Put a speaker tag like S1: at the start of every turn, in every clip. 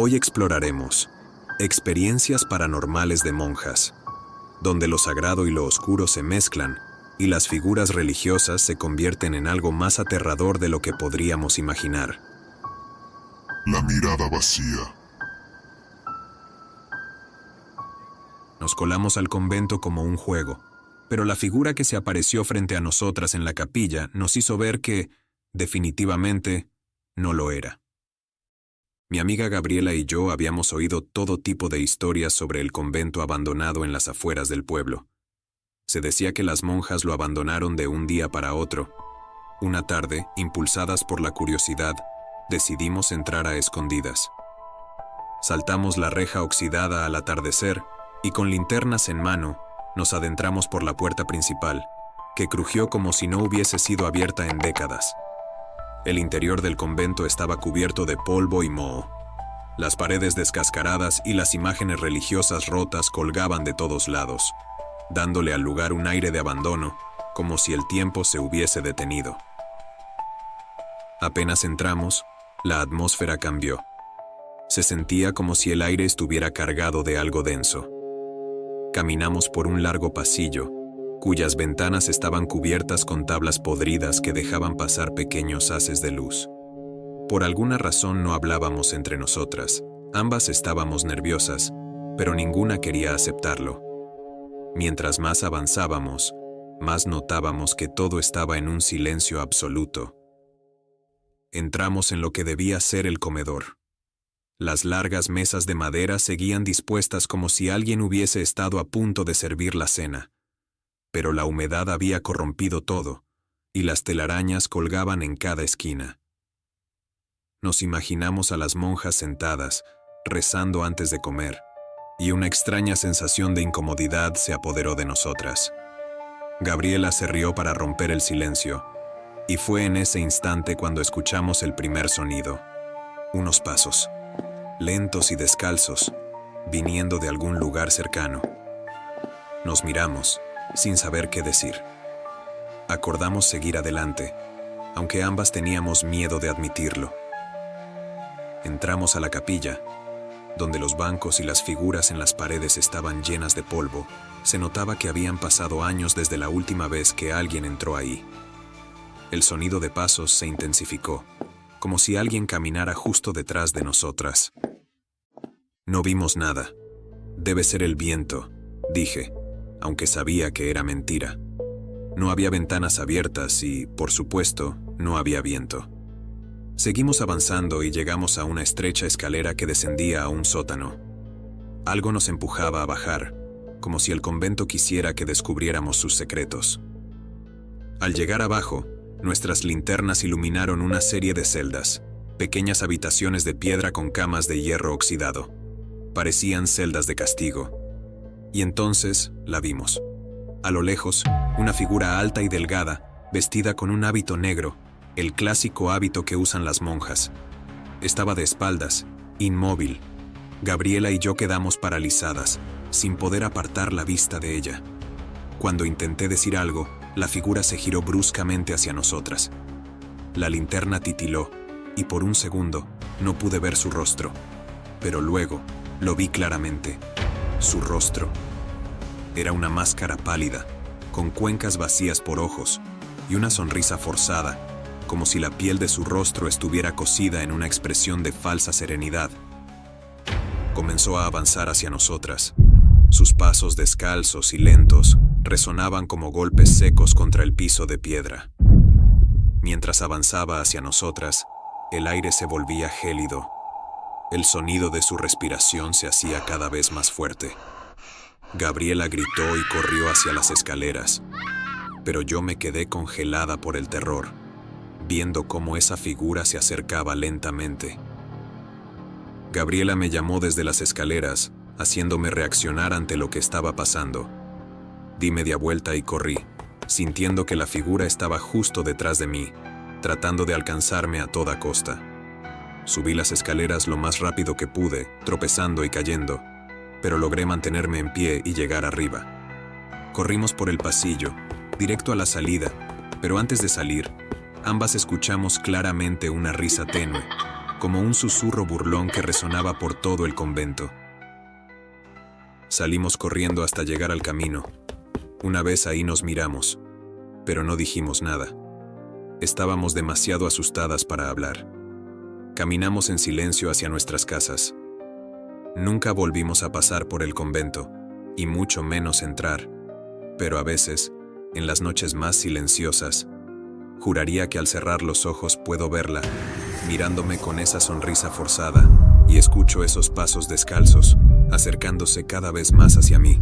S1: Hoy exploraremos experiencias paranormales de monjas, donde lo sagrado y lo oscuro se mezclan y las figuras religiosas se convierten en algo más aterrador de lo que podríamos imaginar.
S2: La mirada vacía.
S1: Nos colamos al convento como un juego, pero la figura que se apareció frente a nosotras en la capilla nos hizo ver que, definitivamente, no lo era. Mi amiga Gabriela y yo habíamos oído todo tipo de historias sobre el convento abandonado en las afueras del pueblo. Se decía que las monjas lo abandonaron de un día para otro. Una tarde, impulsadas por la curiosidad, decidimos entrar a escondidas. Saltamos la reja oxidada al atardecer y con linternas en mano, nos adentramos por la puerta principal, que crujió como si no hubiese sido abierta en décadas. El interior del convento estaba cubierto de polvo y moho. Las paredes descascaradas y las imágenes religiosas rotas colgaban de todos lados, dándole al lugar un aire de abandono, como si el tiempo se hubiese detenido. Apenas entramos, la atmósfera cambió. Se sentía como si el aire estuviera cargado de algo denso. Caminamos por un largo pasillo, cuyas ventanas estaban cubiertas con tablas podridas que dejaban pasar pequeños haces de luz. Por alguna razón no hablábamos entre nosotras. Ambas estábamos nerviosas, pero ninguna quería aceptarlo. Mientras más avanzábamos, más notábamos que todo estaba en un silencio absoluto. Entramos en lo que debía ser el comedor. Las largas mesas de madera seguían dispuestas como si alguien hubiese estado a punto de servir la cena. Pero la humedad había corrompido todo, y las telarañas colgaban en cada esquina. Nos imaginamos a las monjas sentadas, rezando antes de comer, y una extraña sensación de incomodidad se apoderó de nosotras. Gabriela se rió para romper el silencio, y fue en ese instante cuando escuchamos el primer sonido. Unos pasos, lentos y descalzos, viniendo de algún lugar cercano. Nos miramos, sin saber qué decir. Acordamos seguir adelante, aunque ambas teníamos miedo de admitirlo. Entramos a la capilla, donde los bancos y las figuras en las paredes estaban llenas de polvo. Se notaba que habían pasado años desde la última vez que alguien entró ahí. El sonido de pasos se intensificó, como si alguien caminara justo detrás de nosotras. No vimos nada. Debe ser el viento, dije, aunque sabía que era mentira. No había ventanas abiertas y, por supuesto, no había viento. Seguimos avanzando y llegamos a una estrecha escalera que descendía a un sótano. Algo nos empujaba a bajar, como si el convento quisiera que descubriéramos sus secretos. Al llegar abajo, nuestras linternas iluminaron una serie de celdas, pequeñas habitaciones de piedra con camas de hierro oxidado. Parecían celdas de castigo. Y entonces la vimos. A lo lejos, una figura alta y delgada, vestida con un hábito negro, el clásico hábito que usan las monjas. Estaba de espaldas, inmóvil. Gabriela y yo quedamos paralizadas, sin poder apartar la vista de ella. Cuando intenté decir algo, la figura se giró bruscamente hacia nosotras. La linterna titiló, y por un segundo no pude ver su rostro. Pero luego lo vi claramente. Su rostro era una máscara pálida, con cuencas vacías por ojos, y una sonrisa forzada, como si la piel de su rostro estuviera cosida en una expresión de falsa serenidad. Comenzó a avanzar hacia nosotras. Sus pasos descalzos y lentos resonaban como golpes secos contra el piso de piedra. Mientras avanzaba hacia nosotras, el aire se volvía gélido. El sonido de su respiración se hacía cada vez más fuerte. Gabriela gritó y corrió hacia las escaleras, pero yo me quedé congelada por el terror, viendo cómo esa figura se acercaba lentamente. Gabriela me llamó desde las escaleras, haciéndome reaccionar ante lo que estaba pasando. Di media vuelta y corrí, sintiendo que la figura estaba justo detrás de mí, tratando de alcanzarme a toda costa. Subí las escaleras lo más rápido que pude, tropezando y cayendo, pero logré mantenerme en pie y llegar arriba. Corrimos por el pasillo, directo a la salida, pero antes de salir, ambas escuchamos claramente una risa tenue, como un susurro burlón que resonaba por todo el convento. Salimos corriendo hasta llegar al camino. Una vez ahí nos miramos, pero no dijimos nada. Estábamos demasiado asustadas para hablar. Caminamos en silencio hacia nuestras casas. Nunca volvimos a pasar por el convento, y mucho menos entrar, pero a veces, en las noches más silenciosas, juraría que al cerrar los ojos puedo verla, mirándome con esa sonrisa forzada, y escucho esos pasos descalzos, acercándose cada vez más hacia mí.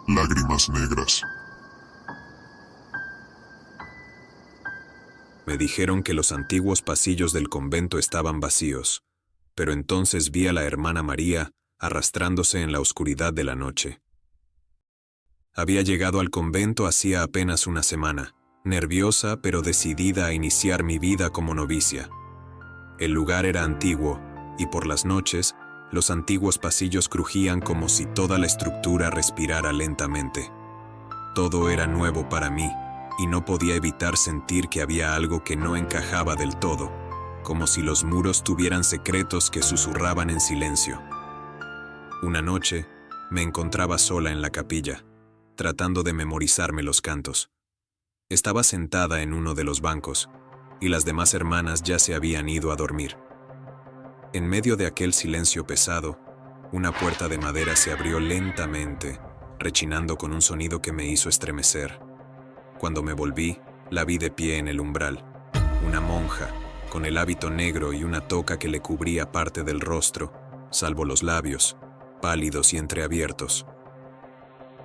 S2: Lágrimas negras.
S1: Me dijeron que los antiguos pasillos del convento estaban vacíos, pero entonces vi a la hermana María arrastrándose en la oscuridad de la noche. Había llegado al convento hacía apenas una semana, nerviosa pero decidida a iniciar mi vida como novicia. El lugar era antiguo, y por las noches, los antiguos pasillos crujían como si toda la estructura respirara lentamente. Todo era nuevo para mí, y no podía evitar sentir que había algo que no encajaba del todo, como si los muros tuvieran secretos que susurraban en silencio. Una noche, me encontraba sola en la capilla, tratando de memorizarme los cantos. Estaba sentada en uno de los bancos, y las demás hermanas ya se habían ido a dormir. En medio de aquel silencio pesado, una puerta de madera se abrió lentamente, rechinando con un sonido que me hizo estremecer. Cuando me volví, la vi de pie en el umbral, una monja, con el hábito negro y una toca que le cubría parte del rostro, salvo los labios, pálidos y entreabiertos.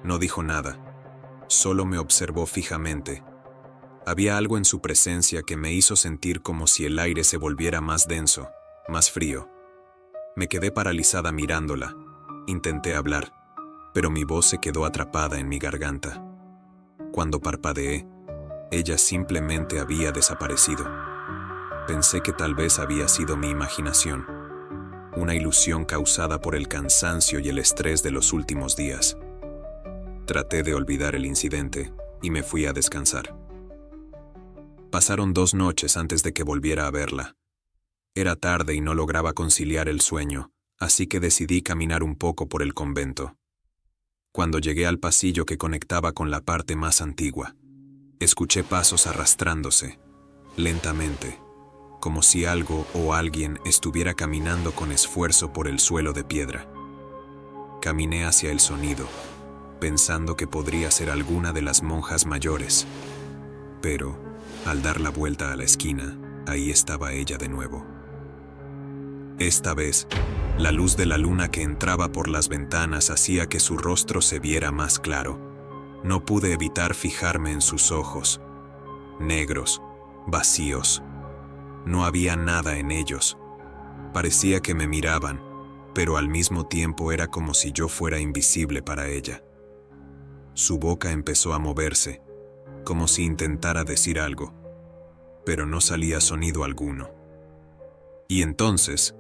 S1: No dijo nada, solo me observó fijamente. Había algo en su presencia que me hizo sentir como si el aire se volviera más denso, más frío. Me quedé paralizada mirándola. Intenté hablar, pero mi voz se quedó atrapada en mi garganta. Cuando parpadeé, ella simplemente había desaparecido. Pensé que tal vez había sido mi imaginación, una ilusión causada por el cansancio y el estrés de los últimos días. Traté de olvidar el incidente y me fui a descansar. Pasaron 2 noches antes de que volviera a verla. Era tarde y no lograba conciliar el sueño, así que decidí caminar un poco por el convento. Cuando llegué al pasillo que conectaba con la parte más antigua, escuché pasos arrastrándose, lentamente, como si algo o alguien estuviera caminando con esfuerzo por el suelo de piedra. Caminé hacia el sonido, pensando que podría ser alguna de las monjas mayores, pero, al dar la vuelta a la esquina, ahí estaba ella de nuevo. Esta vez, la luz de la luna que entraba por las ventanas hacía que su rostro se viera más claro. No pude evitar fijarme en sus ojos, negros, vacíos. No había nada en ellos. Parecía que me miraban, pero al mismo tiempo era como si yo fuera invisible para ella. Su boca empezó a moverse, como si intentara decir algo, pero no salía sonido alguno. Y entonces,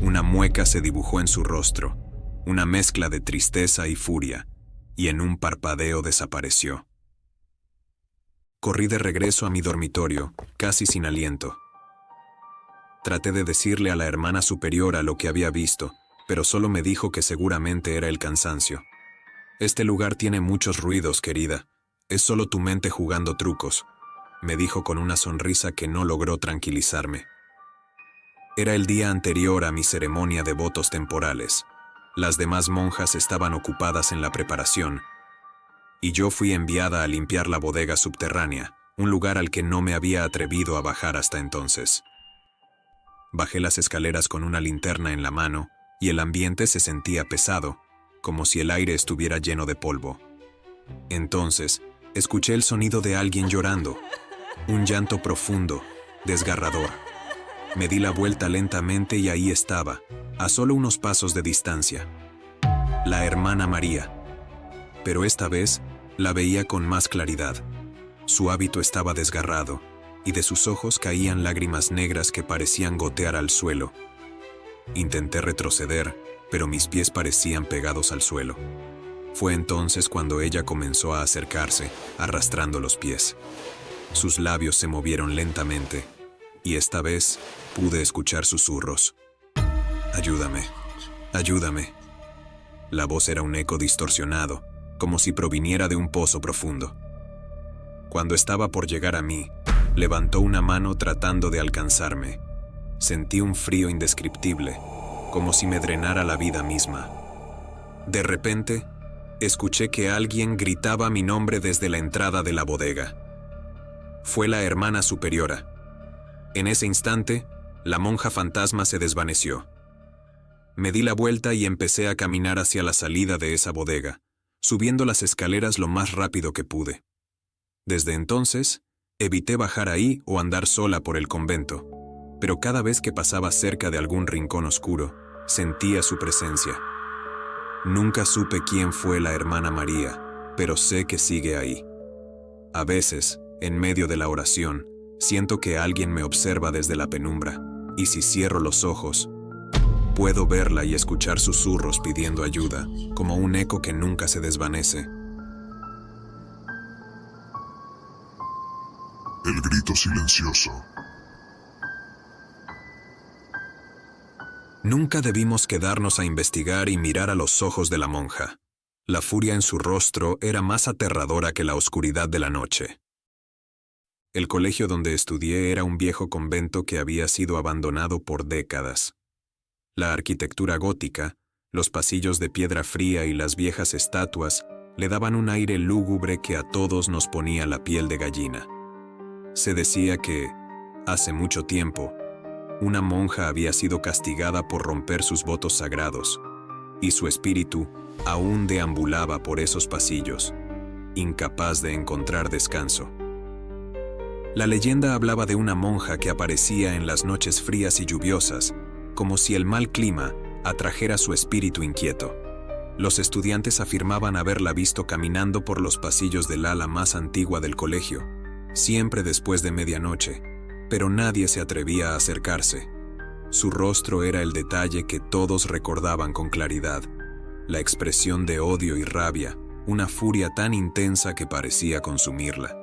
S1: una mueca se dibujó en su rostro, una mezcla de tristeza y furia, y en un parpadeo desapareció. Corrí de regreso a mi dormitorio, casi sin aliento. Traté de decirle a la hermana superiora lo que había visto, pero solo me dijo que seguramente era el cansancio. «Este lugar tiene muchos ruidos, querida. Es solo tu mente jugando trucos», me dijo con una sonrisa que no logró tranquilizarme. Era el día anterior a mi ceremonia de votos temporales. Las demás monjas estaban ocupadas en la preparación, y yo fui enviada a limpiar la bodega subterránea, un lugar al que no me había atrevido a bajar hasta entonces. Bajé las escaleras con una linterna en la mano, y el ambiente se sentía pesado, como si el aire estuviera lleno de polvo. Entonces, escuché el sonido de alguien llorando, un llanto profundo, desgarrador. Me di la vuelta lentamente y ahí estaba, a solo unos pasos de distancia, la hermana María. Pero esta vez la veía con más claridad. Su hábito estaba desgarrado, y de sus ojos caían lágrimas negras que parecían gotear al suelo. Intenté retroceder, pero mis pies parecían pegados al suelo. Fue entonces cuando ella comenzó a acercarse, arrastrando los pies. Sus labios se movieron lentamente, y esta vez pude escuchar susurros. «Ayúdame, ayúdame». La voz era un eco distorsionado, como si proviniera de un pozo profundo. Cuando estaba por llegar a mí, levantó una mano tratando de alcanzarme. Sentí un frío indescriptible, como si me drenara la vida misma. De repente, escuché que alguien gritaba mi nombre desde la entrada de la bodega. Fue la hermana superiora. En ese instante, la monja fantasma se desvaneció. Me di la vuelta y empecé a caminar hacia la salida de esa bodega, subiendo las escaleras lo más rápido que pude. Desde entonces, evité bajar ahí o andar sola por el convento, pero cada vez que pasaba cerca de algún rincón oscuro, sentía su presencia. Nunca supe quién fue la hermana María, pero sé que sigue ahí. A veces, en medio de la oración, siento que alguien me observa desde la penumbra, y si cierro los ojos, puedo verla y escuchar susurros pidiendo ayuda, como un eco que nunca se desvanece.
S2: El grito silencioso.
S1: Nunca debimos quedarnos a investigar y mirar a los ojos de la monja. La furia en su rostro era más aterradora que la oscuridad de la noche. El colegio donde estudié era un viejo convento que había sido abandonado por décadas. La arquitectura gótica, los pasillos de piedra fría y las viejas estatuas le daban un aire lúgubre que a todos nos ponía la piel de gallina. Se decía que, hace mucho tiempo, una monja había sido castigada por romper sus votos sagrados, y su espíritu aún deambulaba por esos pasillos, incapaz de encontrar descanso. La leyenda hablaba de una monja que aparecía en las noches frías y lluviosas, como si el mal clima atrajera su espíritu inquieto. Los estudiantes afirmaban haberla visto caminando por los pasillos del ala más antigua del colegio, siempre después de medianoche, pero nadie se atrevía a acercarse. Su rostro era el detalle que todos recordaban con claridad, la expresión de odio y rabia, una furia tan intensa que parecía consumirla.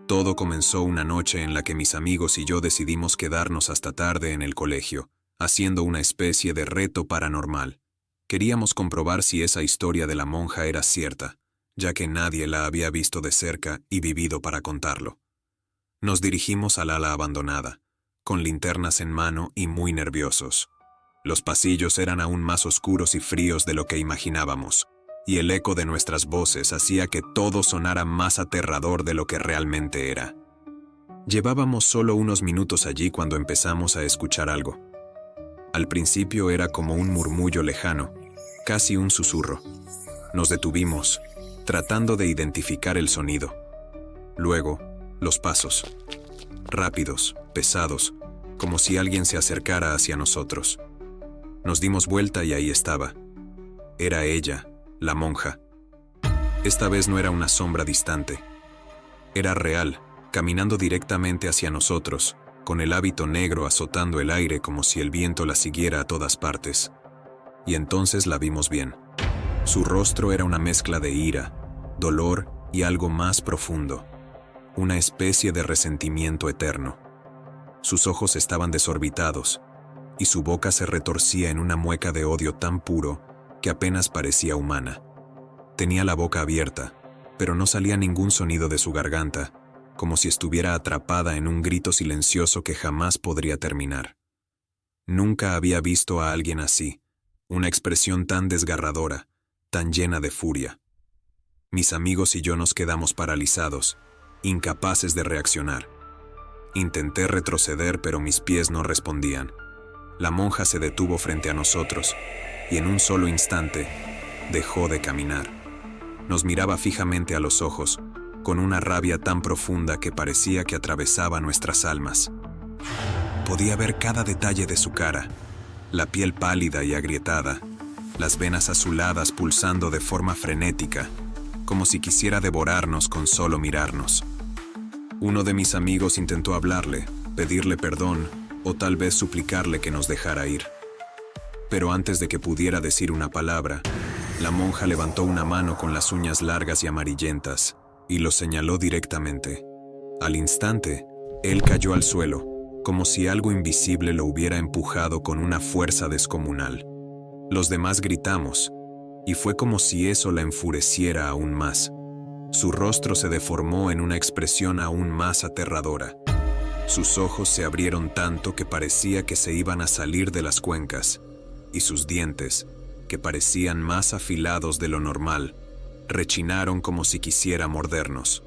S1: Todo comenzó una noche en la que mis amigos y yo decidimos quedarnos hasta tarde en el colegio, haciendo una especie de reto paranormal. Queríamos comprobar si esa historia de la monja era cierta, ya que nadie la había visto de cerca y vivido para contarlo. Nos dirigimos al ala abandonada, con linternas en mano y muy nerviosos. Los pasillos eran aún más oscuros y fríos de lo que imaginábamos, y el eco de nuestras voces hacía que todo sonara más aterrador de lo que realmente era. Llevábamos solo unos minutos allí cuando empezamos a escuchar algo. Al principio era como un murmullo lejano, casi un susurro. Nos detuvimos, tratando de identificar el sonido. Luego, los pasos. Rápidos, pesados, como si alguien se acercara hacia nosotros. Nos dimos vuelta y ahí estaba. Era ella, la monja. Esta vez no era una sombra distante. Era real, caminando directamente hacia nosotros, con el hábito negro azotando el aire como si el viento la siguiera a todas partes. Y entonces la vimos bien. Su rostro era una mezcla de ira, dolor y algo más profundo. Una especie de resentimiento eterno. Sus ojos estaban desorbitados, y su boca se retorcía en una mueca de odio tan puro que apenas parecía humana. Tenía la boca abierta, pero no salía ningún sonido de su garganta, como si estuviera atrapada en un grito silencioso que jamás podría terminar. Nunca había visto a alguien así, una expresión tan desgarradora, tan llena de furia. Mis amigos y yo nos quedamos paralizados, incapaces de reaccionar. Intenté retroceder, pero mis pies no respondían. La monja se detuvo frente a nosotros, y en un solo instante, dejó de caminar. Nos miraba fijamente a los ojos, con una rabia tan profunda que parecía que atravesaba nuestras almas. Podía ver cada detalle de su cara, la piel pálida y agrietada, las venas azuladas pulsando de forma frenética, como si quisiera devorarnos con solo mirarnos. Uno de mis amigos intentó hablarle, pedirle perdón o tal vez suplicarle que nos dejara ir. Pero antes de que pudiera decir una palabra, la monja levantó una mano con las uñas largas y amarillentas y lo señaló directamente. Al instante, él cayó al suelo, como si algo invisible lo hubiera empujado con una fuerza descomunal. Los demás gritamos, y fue como si eso la enfureciera aún más. Su rostro se deformó en una expresión aún más aterradora. Sus ojos se abrieron tanto que parecía que se iban a salir de las cuencas, y sus dientes, que parecían más afilados de lo normal, rechinaron como si quisiera mordernos.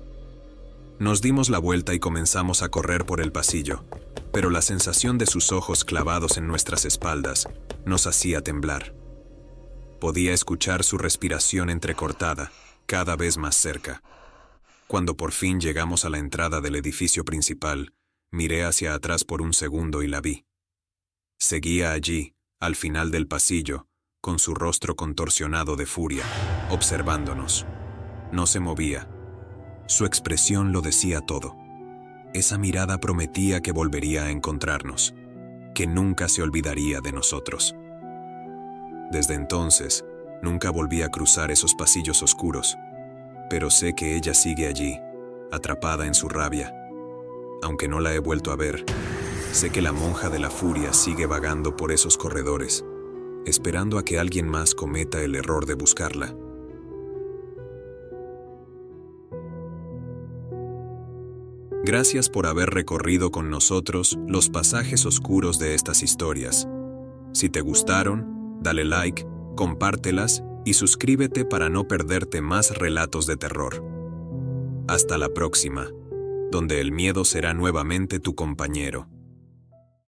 S1: Nos dimos la vuelta y comenzamos a correr por el pasillo, pero la sensación de sus ojos clavados en nuestras espaldas nos hacía temblar. Podía escuchar su respiración entrecortada, cada vez más cerca. Cuando por fin llegamos a la entrada del edificio principal, miré hacia atrás por un segundo y la vi. Seguía allí, al final del pasillo, con su rostro contorsionado de furia, observándonos. No se movía. Su expresión lo decía todo. Esa mirada prometía que volvería a encontrarnos, que nunca se olvidaría de nosotros. Desde entonces, nunca volví a cruzar esos pasillos oscuros, pero sé que ella sigue allí, atrapada en su rabia. Aunque no la he vuelto a ver, sé que la monja de la furia sigue vagando por esos corredores, esperando a que alguien más cometa el error de buscarla. Gracias por haber recorrido con nosotros los pasajes oscuros de estas historias. Si te gustaron, dale like, compártelas y suscríbete para no perderte más relatos de terror. Hasta la próxima, donde el miedo será nuevamente tu compañero.